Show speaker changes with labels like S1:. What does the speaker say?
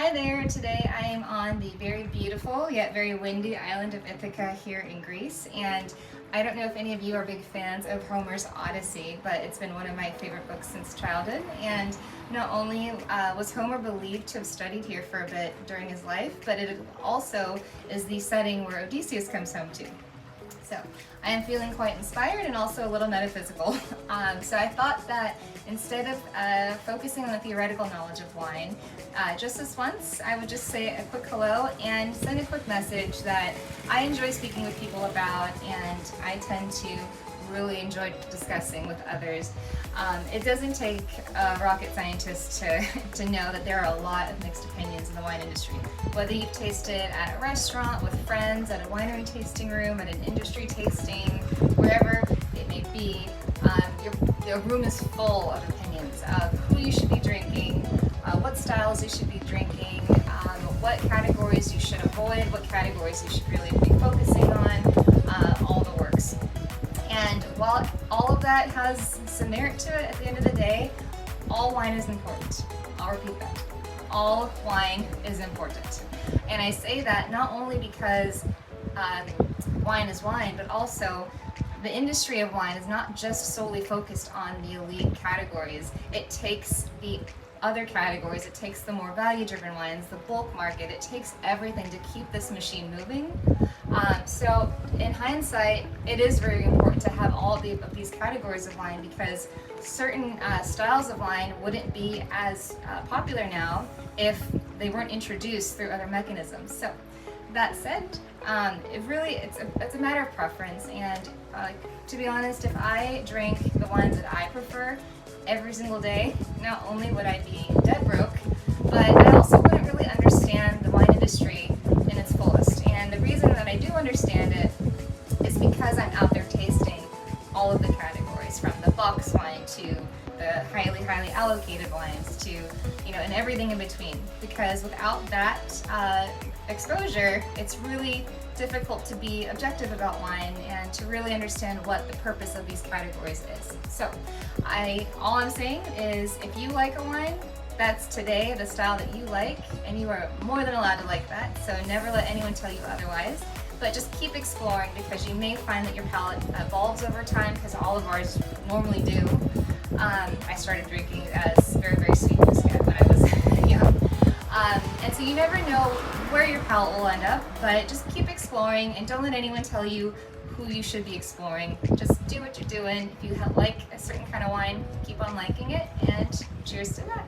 S1: Hi there, today I am on the very beautiful yet very windy island of Ithaca here in Greece, and I don't know if any of you are big fans of Homer's Odyssey, but it's been one of my favorite books since childhood. And not only was Homer believed to have studied here for a bit during his life, but it also is the setting where Odysseus comes home to. So I am feeling quite inspired and also a little metaphysical. So I thought that instead of focusing on the theoretical knowledge of wine, just this once, I would just say a quick hello and send a quick message that I enjoy speaking with people about, and I tend to really enjoy discussing with others. It doesn't take a rocket scientist to know that there are a lot of mixed opinions in the wine industry. Whether you've tasted at a restaurant, with friends, at a winery tasting room, at an industry tasting, wherever it may be, your room is full of opinions of who you should be drinking, what styles you should be drinking, what categories you should avoid, what categories you should really be focusing on, all the works. And while all of that has some merit to it, at the end of the day, all wine is important. I'll repeat that. All wine is important. And I say that not only because wine is wine, but also the industry of wine is not just solely focused on the elite categories. It takes the other categories, it takes the more value-driven wines, the bulk market, it takes everything to keep this machine moving. So in hindsight, it is very important to have all of these categories of wine, because certain styles of wine wouldn't be as popular now if they weren't introduced through other mechanisms. So that said, it's a matter of preference, and to be honest, if I drank the wines that I prefer every single day, not only would I be dead broke, but I also wouldn't really understand the wine industry in its fullest. And the reason that I do understand it is because I'm out there tasting all of the categories, from the box wine to the highly allocated wines to, and everything in between. Because without that exposure, it's really difficult to be objective about wine and to really understand what the purpose of these categories is. So all I'm saying is, if you like a wine, that's today the style that you like, and you are more than allowed to like that. So never let anyone tell you otherwise, but just keep exploring, because you may find that your palate evolves over time, because all of ours normally do. I started drinking as very sweet whiskey when I was young. And so you never know where your palate will end up, but just keep exploring and don't let anyone tell you who you should be exploring. Just do what you're doing. If you like a certain kind of wine, keep on liking it, and cheers to that.